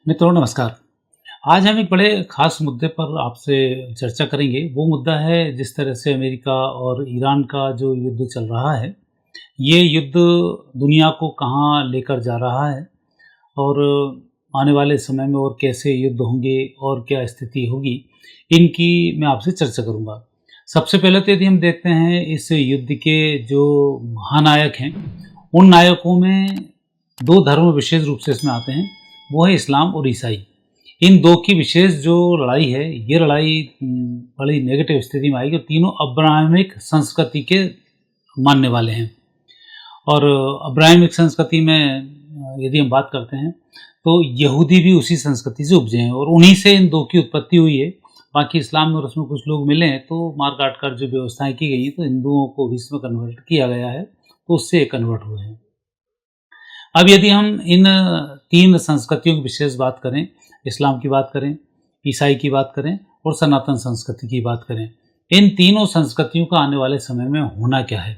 मित्रों नमस्कार। आज हम एक बड़े ख़ास मुद्दे पर आपसे चर्चा करेंगे। वो मुद्दा है जिस तरह से अमेरिका और ईरान का जो युद्ध चल रहा है, ये युद्ध दुनिया को कहाँ लेकर जा रहा है और आने वाले समय में और कैसे युद्ध होंगे और क्या स्थिति होगी, इनकी मैं आपसे चर्चा करूँगा। सबसे पहले तो यदि हम देखते हैं इस युद्ध के जो महानायक हैं, उन नायकों में 2 धर्म विशेष रूप से इसमें आते हैं, वो है इस्लाम और ईसाई। इन 2 की विशेष जो लड़ाई है, ये लड़ाई बड़ी नेगेटिव स्थिति में आएगी और तीनों अब्राहमिक संस्कृति के मानने वाले हैं। और अब्राहमिक संस्कृति में यदि हम बात करते हैं, तो यहूदी भी उसी संस्कृति से उपजे हैं और उन्हीं से इन 2 की उत्पत्ति हुई है। बाकी इस्लाम में और उसमें कुछ लोग मिले हैं, तो मार काट कर जो व्यवस्थाएँ की गई हैं, तो हिंदुओं को भी इसमें कन्वर्ट किया गया है, तो उससे ये कन्वर्ट हुए हैं। अब यदि हम इन 3 संस्कृतियों की विशेष बात करें, इस्लाम की बात करें, ईसाई की बात करें और सनातन संस्कृति की बात करें, इन तीनों संस्कृतियों का आने वाले समय में होना क्या है?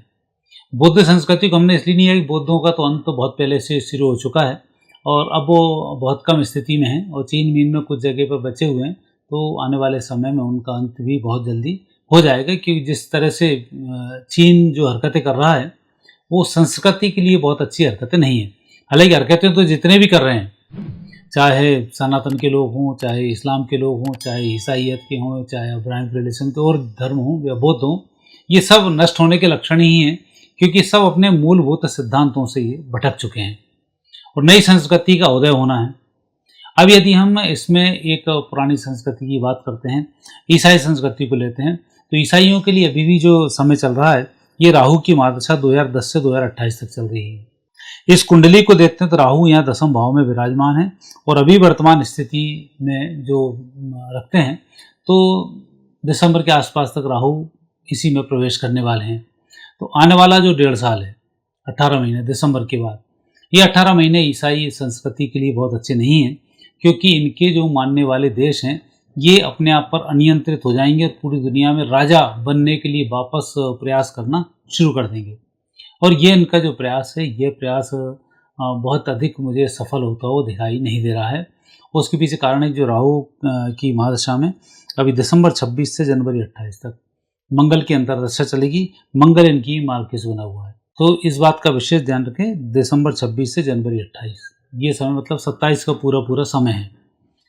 बौद्ध संस्कृति को हमने इसलिए नहीं है कि बौद्धों का तो अंत तो बहुत पहले से शुरू हो चुका है और अब वो बहुत कम स्थिति में है और चीन मीन में कुछ जगह पर बचे हुए हैं, तो आने वाले समय में उनका अंत भी बहुत जल्दी हो जाएगा। क्योंकि जिस तरह से चीन जो हरकतें कर रहा है, वो संस्कृति के लिए बहुत अच्छी हरकतें नहीं है। हालांकि हरकतें तो जितने भी कर रहे हैं, चाहे सनातन के लोग हों, चाहे इस्लाम के लोग हों, चाहे ईसाइयत के हों, चाहे अब्राहमिक रिलीजन के और धर्म हों या बौद्ध हों, ये सब नष्ट होने के लक्षण ही हैं, क्योंकि सब अपने मूलभूत सिद्धांतों से ये भटक चुके हैं और नई संस्कृति का उदय होना है। अब यदि हम इसमें एक पुरानी संस्कृति की बात करते हैं, ईसाई संस्कृति को लेते हैं, तो ईसाइयों के लिए अभी भी जो समय चल रहा है, ये राहु की महादशा 2010 से 2028 तक चल रही है। इस कुंडली को देखते हैं तो राहु यहाँ 10वें भाव में विराजमान है और अभी वर्तमान स्थिति में जो रखते हैं, तो दिसंबर के आसपास तक राहु इसी में प्रवेश करने वाले हैं। तो आने वाला जो 1.5 साल है, 18 महीने दिसंबर के बाद, ये 18 महीने ईसाई संस्कृति के लिए बहुत अच्छे नहीं हैं, क्योंकि इनके जो मानने वाले देश हैं, ये अपने आप पर अनियंत्रित हो जाएंगे और पूरी दुनिया में राजा बनने के लिए वापस प्रयास करना शुरू कर देंगे। और ये इनका जो प्रयास है, ये प्रयास बहुत अधिक मुझे सफल होता हुआ दिखाई नहीं दे रहा है। उसके पीछे कारण है जो राहु की महादशा में अभी दिसंबर 26 से जनवरी 28 तक मंगल की अंतर्दशा चलेगी। मंगल इनकी मार्गशीर्ष बना हुआ है, तो इस बात का विशेष ध्यान रखें। दिसंबर 26 से जनवरी 28 ये समय मतलब 27 का पूरा समय है,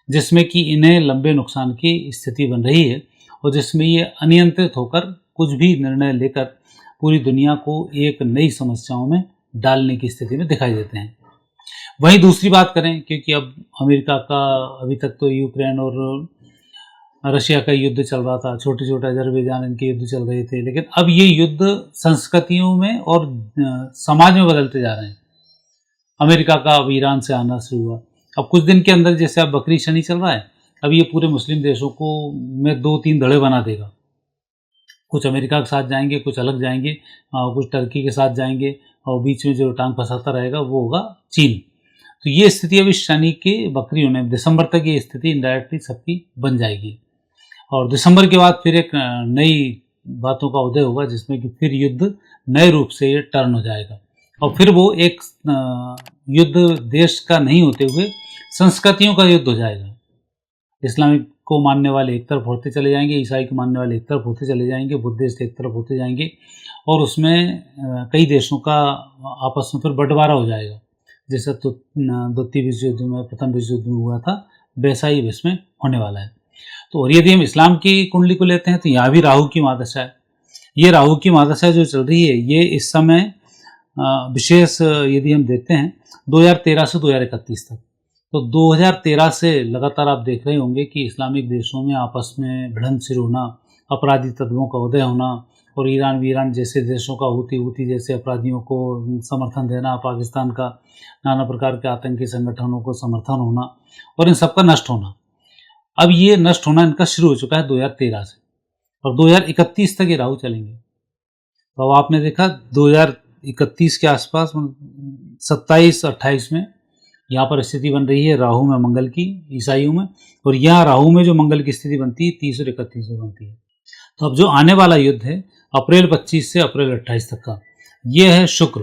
जिसमें कि इन्हें लंबे नुकसान की स्थिति बन रही है और जिसमें ये अनियंत्रित होकर कुछ भी निर्णय लेकर पूरी दुनिया को एक नई समस्याओं में डालने की स्थिति में दिखाई देते हैं। वहीं दूसरी बात करें, क्योंकि अब अमेरिका का अभी तक तो यूक्रेन और रशिया का युद्ध चल रहा था, छोटे छोटे अजरबैजान इनके युद्ध चल रहे थे, लेकिन अब ये युद्ध संस्कृतियों में और समाज में बदलते जा रहे हैं। अमेरिका का अब ईरान से आना शुरू हुआ। अब कुछ दिन के अंदर जैसे अब बकरी शनि चल रहा है, अब ये पूरे मुस्लिम देशों को में 2-3 धड़े बना देगा। कुछ अमेरिका के साथ जाएंगे, कुछ अलग जाएंगे, कुछ टर्की के साथ जाएंगे और बीच में जो टांग फंसाता रहेगा वो होगा चीन। तो ये स्थिति अभी शनि के बकरी होने में दिसंबर तक ये स्थिति इनडायरेक्टली सबकी बन जाएगी और दिसंबर के बाद फिर एक नई बातों का उदय होगा, जिसमें कि फिर युद्ध नए रूप से ये टर्न हो जाएगा और फिर वो एक युद्ध देश का नहीं होते हुए संस्कृतियों का युद्ध हो जाएगा। इस्लामिक को मानने वाले एक तरफ होते चले जाएंगे, ईसाई को मानने वाले एक तरफ होते चले जाएंगे, बुद्धिस्ट एक तरफ होते जाएंगे और उसमें कई देशों का आपस में फिर बंटवारा हो जाएगा। जैसा तो द्वितीय विश्व युद्ध में, प्रथम विश्व युद्ध में हुआ था, वैसा ही इसमें होने वाला है। तो और यदि हम इस्लाम की कुंडली को लेते हैं, तो यहाँ भी राहु की महादशा है। ये राहु की महादशा जो चल रही है, ये इस समय विशेष यदि हम देखते हैं 2013 से 2031 तक, तो 2013 से लगातार आप देख रहे होंगे कि इस्लामिक देशों में आपस में भिड़ंत शुरू होना, अपराधी तत्वों का उदय होना और ईरान जैसे देशों का हूती जैसे अपराधियों को समर्थन देना, पाकिस्तान का नाना प्रकार के आतंकी संगठनों को समर्थन होना और इन सबका नष्ट होना। अब ये नष्ट होना इनका शुरू हो चुका है 2013 से और 2031 तक ये राहु चलेंगे। तो अब आपने देखा 2031 के आसपास 27-28 में यहाँ पर स्थिति बन रही है राहु में मंगल की ईसाइयों में, और यहाँ राहु में जो मंगल की स्थिति बनती है 30 और 31 में बनती है। तो अब जो आने वाला युद्ध है अप्रैल 25 से अप्रैल 28 तक का, ये है शुक्र।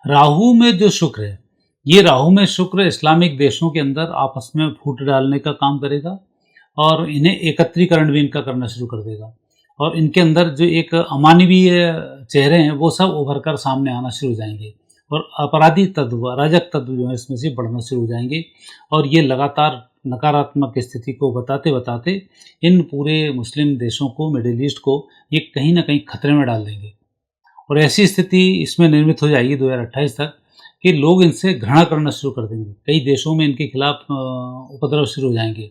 राहु में जो शुक्र है ये राहु में शुक्र इस्लामिक देशों के अंदर आपस में फूट डालने का काम करेगा और इन्हें एकत्रीकरण भी इनका करना शुरू कर देगा और इनके अंदर जो एक अमानवीय चेहरे हैं वो सब उभर कर सामने आना शुरू हो जाएंगे और अपराधी तत्व, अराजक तत्व जो है इसमें से बढ़ना शुरू हो जाएंगे और ये लगातार नकारात्मक स्थिति को बताते बताते इन पूरे मुस्लिम देशों को, मिडिल ईस्ट को ये कहीं ना कहीं खतरे में डाल देंगे और ऐसी स्थिति इसमें निर्मित हो जाएगी 2028 तक कि लोग इनसे घृणा करना शुरू कर देंगे। कई देशों में इनके खिलाफ उपद्रव शुरू हो जाएंगे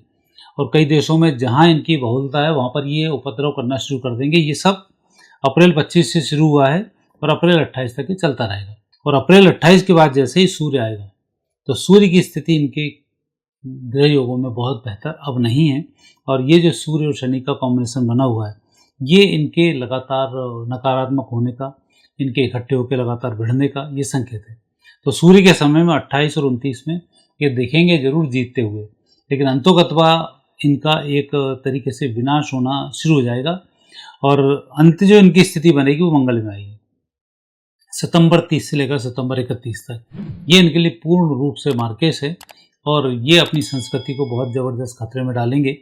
और कई देशों में जहां इनकी बहुलता है वहां पर ये उपद्रव करना शुरू कर देंगे। ये सब अप्रैल 25 से शुरू हुआ है और अप्रैल 28 तक ये चलता रहेगा और अप्रैल 28 के बाद जैसे ही सूर्य आएगा तो सूर्य की स्थिति इनके गृह योगों में बहुत बेहतर अब नहीं है और ये जो सूर्य और शनि का कॉम्बिनेशन बना हुआ है ये इनके लगातार नकारात्मक होने का, इनके इकट्ठे होकर लगातार बढ़ने का ये संकेत है। तो सूर्य के समय में 28 और 29 में ये देखेंगे जरूर जीतते हुए, लेकिन अंतोगत्वा इनका एक तरीके से विनाश होना शुरू हो जाएगा और अंत जो इनकी स्थिति बनेगी वो मंगल में आएगी। सितंबर 30 से लेकर सितंबर 31 तक ये इनके लिए पूर्ण रूप से मार्केश है और ये अपनी संस्कृति को बहुत ज़बरदस्त खतरे में डालेंगे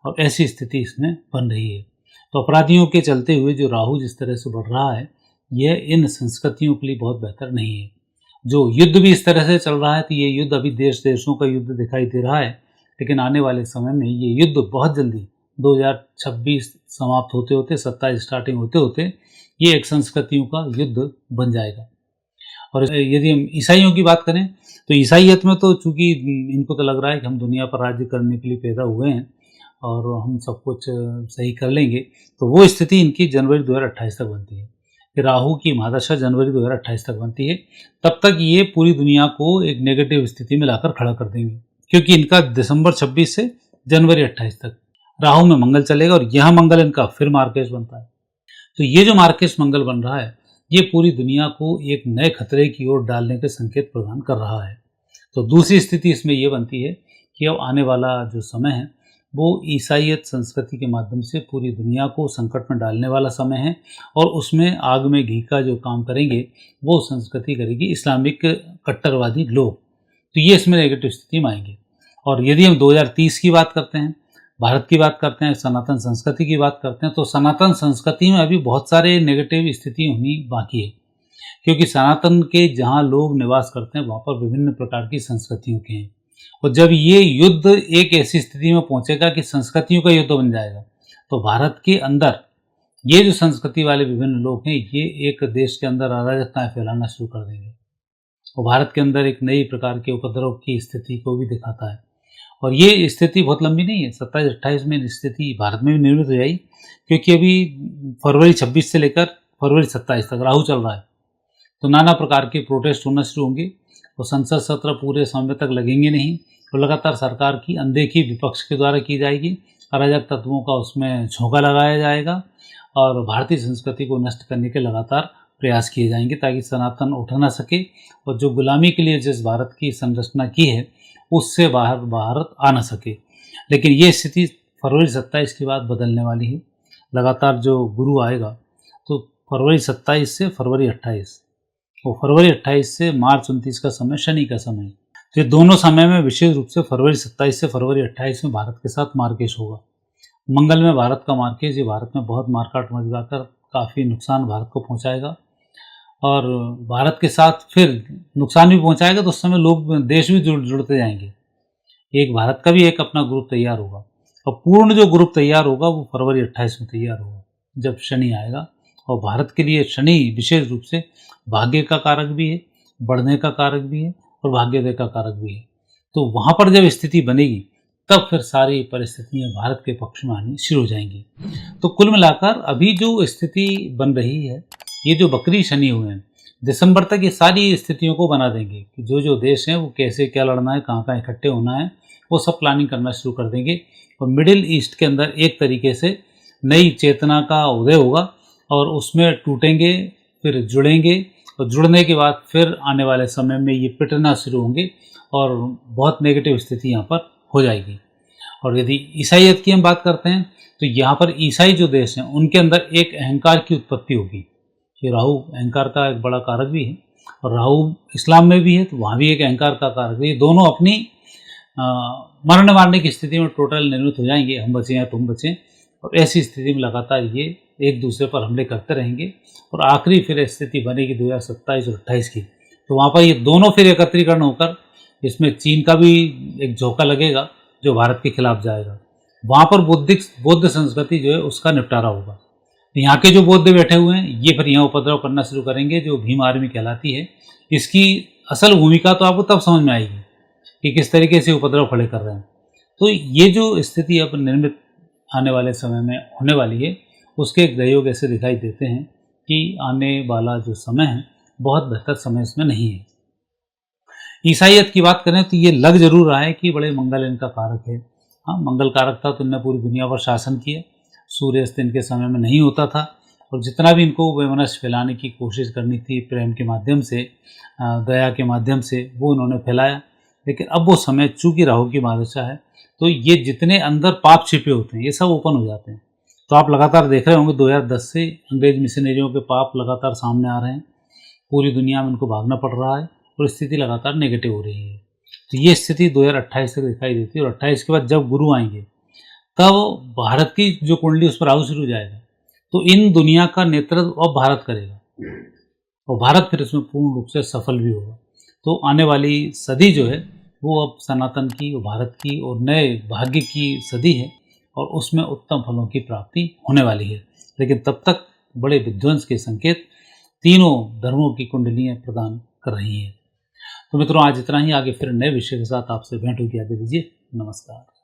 और ऐसी स्थिति इसमें बन रही है। तो अपराधियों के चलते हुए जो राहु जिस तरह से बढ़ रहा है यह इन संस्कृतियों के लिए बहुत बेहतर नहीं है। जो युद्ध भी इस तरह से चल रहा है तो ये युद्ध अभी देश देशों का युद्ध दिखाई दे रहा है, लेकिन आने वाले समय में ये युद्ध बहुत जल्दी 2026 समाप्त होते होते 27 स्टार्टिंग होते होते ये एक संस्कृतियों का युद्ध बन जाएगा। और यदि हम ईसाइयों की बात करें तो ईसाइयत में तो चूंकि इनको तो लग रहा है कि हम दुनिया पर राज्य करने के लिए पैदा हुए हैं और हम सब कुछ सही कर लेंगे, तो वो स्थिति इनकी जनवरी 2028 तक बनती है कि राहु की महादशा जनवरी 2028 तक बनती है। तब तक ये पूरी दुनिया को एक नेगेटिव स्थिति में लाकर खड़ा कर देंगे क्योंकि इनका दिसंबर 26 से जनवरी 28 तक राहु में मंगल चलेगा और यह मंगल इनका फिर मार्केश बनता है। तो ये जो मार्केश मंगल बन रहा है ये पूरी दुनिया को एक नए खतरे की ओर डालने के संकेत प्रदान कर रहा है। तो दूसरी स्थिति इसमें यह बनती है कि अब आने वाला जो समय है वो ईसाइयत संस्कृति के माध्यम से पूरी दुनिया को संकट में डालने वाला समय है और उसमें आग में घी का जो काम करेंगे वो संस्कृति करेगी इस्लामिक कट्टरवादी लोग। तो ये इसमें नेगेटिव स्थिति में आएंगे। और यदि हम 2030 की बात करते हैं, भारत की बात करते हैं, सनातन संस्कृति की बात करते हैं, तो सनातन संस्कृति में अभी बहुत सारे नेगेटिव स्थिति होनी बाकी है क्योंकि सनातन के जहाँ लोग निवास करते हैं वहाँ पर विभिन्न प्रकार की संस्कृतियों के हैं और जब ये युद्ध एक ऐसी स्थिति में पहुंचेगा कि संस्कृतियों का युद्ध बन जाएगा तो भारत के अंदर ये जो संस्कृति वाले विभिन्न लोग हैं ये एक देश के अंदर अराजकताएं फैलाना शुरू कर देंगे और भारत के अंदर एक नई प्रकार के उपद्रव की स्थिति को भी दिखाता है। और ये स्थिति बहुत लंबी नहीं है, 27-28 में स्थिति भारत में भी निर्मित हो जाएगी क्योंकि अभी फरवरी 26 से लेकर फरवरी 27 तक राहु चल रहा है। तो नाना प्रकार के प्रोटेस्ट होना शुरू होंगे और संसद सत्र पूरे समय तक लगेंगे नहीं तो लगातार सरकार की अनदेखी विपक्ष के द्वारा की जाएगी, अराजक तत्वों का उसमें झोंका लगाया जाएगा और भारतीय संस्कृति को नष्ट करने के लगातार प्रयास किए जाएंगे ताकि सनातन उठ ना सके और जो गुलामी के लिए जिस भारत की संरचना की है उससे बाहर भारत आ ना सके। लेकिन ये स्थिति फरवरी 27 के बाद बदलने वाली है। लगातार जो गुरु आएगा तो फरवरी 27 से फरवरी 28 और फरवरी 28 से मार्च 29 का समय शनि का समय है। तो ये दोनों समय में विशेष रूप से फरवरी 27 से फरवरी 28 में भारत के साथ मार्केश होगा। मंगल में भारत का मार्केश ये भारत में बहुत मारकाट मचगाकर काफ़ी नुकसान भारत को पहुंचाएगा और भारत के साथ फिर नुकसान भी पहुंचाएगा तो उस समय लोग देश भी जुड़ते जाएंगे। एक भारत का भी एक अपना ग्रुप तैयार होगा और पूर्ण जो ग्रुप तैयार होगा वो फरवरी 28 में तैयार होगा जब शनि आएगा। और भारत के लिए शनि विशेष रूप से भाग्य का कारक भी है, बढ़ने का कारक भी है और भाग्योदय का कारक भी है। तो वहाँ पर जब स्थिति बनेगी तब फिर सारी परिस्थितियाँ भारत के पक्ष में आनी शुरू हो जाएंगी। तो कुल मिलाकर अभी जो स्थिति बन रही है ये जो बकरी शनि हुए हैं दिसंबर तक ये सारी स्थितियों को बना देंगे कि जो देश हैं वो कैसे क्या लड़ना है, कहाँ कहाँ इकट्ठे होना है, वो सब प्लानिंग करना शुरू कर देंगे और मिडिल ईस्ट के अंदर एक तरीके से नई चेतना का उदय होगा और उसमें टूटेंगे फिर जुड़ेंगे और जुड़ने के बाद फिर आने वाले समय में ये पिटना शुरू होंगे और बहुत नेगेटिव स्थिति यहाँ पर हो जाएगी। और यदि ईसाइयत की हम बात करते हैं तो यहाँ पर ईसाई जो देश हैं उनके अंदर एक अहंकार की उत्पत्ति होगी। ये राहु अहंकार का एक बड़ा कारक भी है और राहु इस्लाम में भी है तो वहाँ भी एक अहंकार का कारक है। ये दोनों अपनी मरने मारने की स्थिति में टोटल निर्मित हो जाएंगे, हम बचें या तुम बचें, और ऐसी स्थिति में लगातार ये एक दूसरे पर हमले करते रहेंगे और आखिरी फिर स्थिति बनेगी 2027 और 28 की। तो वहाँ पर ये दोनों फिर एकत्रीकरण होकर, इसमें चीन का भी एक झोंका लगेगा जो भारत के खिलाफ जाएगा। वहाँ पर बौद्ध संस्कृति जो है उसका निपटारा होगा। यहाँ के जो बौद्ध बैठे हुए हैं ये फिर यहाँ उपद्रव करना शुरू करेंगे, जो भीम आर्मी कहलाती है। इसकी असल भूमिका तो आपको तब समझ में आएगी कि किस तरीके से उपद्रव खड़े कर रहे हैं। तो ये जो स्थिति अब निर्मित आने वाले समय में होने वाली है, उसके एक सहयोग ऐसे दिखाई देते हैं कि आने वाला जो समय है बहुत बेहतर समय इसमें नहीं है। ईसाइयत की बात करें तो ये लग जरूर रहा है कि बड़े मंगल इनका कारक है। हाँ, मंगल कारक था तो इनने पूरी दुनिया पर शासन किया। सूर्यास्त इनके समय में नहीं होता था और जितना भी इनको वैमनस्य फैलाने की कोशिश करनी थी प्रेम के माध्यम से, दया के माध्यम से, वो इन्होंने फैलाया। लेकिन अब वो समय, चूंकि राहु की महादशा है, तो ये जितने अंदर पाप छिपे होते हैं ये सब ओपन हो जाते हैं। तो आप लगातार देख रहे होंगे 2010 से अंग्रेज मिशनरियों के पाप लगातार सामने आ रहे हैं, पूरी दुनिया में उनको भागना पड़ रहा है और स्थिति लगातार नेगेटिव हो रही है। तो ये स्थिति 2028 तक दिखाई देती है और 28 के बाद जब गुरु आएंगे तब भारत की जो कुंडली उस पर राहु शुरू हो जाएगा, तो इन दुनिया का नेतृत्व अब भारत करेगा और भारत फिर इसमें पूर्ण रूप से सफल भी होगा। तो आने वाली सदी जो है वो अब सनातन की और भारत की और नए भाग्य की सदी है और उसमें उत्तम फलों की प्राप्ति होने वाली है। लेकिन तब तक बड़े विध्वंस के संकेत तीनों धर्मों की कुंडलियाँ प्रदान कर रही हैं। तो मित्रों, आज इतना ही। आगे फिर नए विषय के साथ आपसे भेंट होगी। आगे दीजिए, नमस्कार।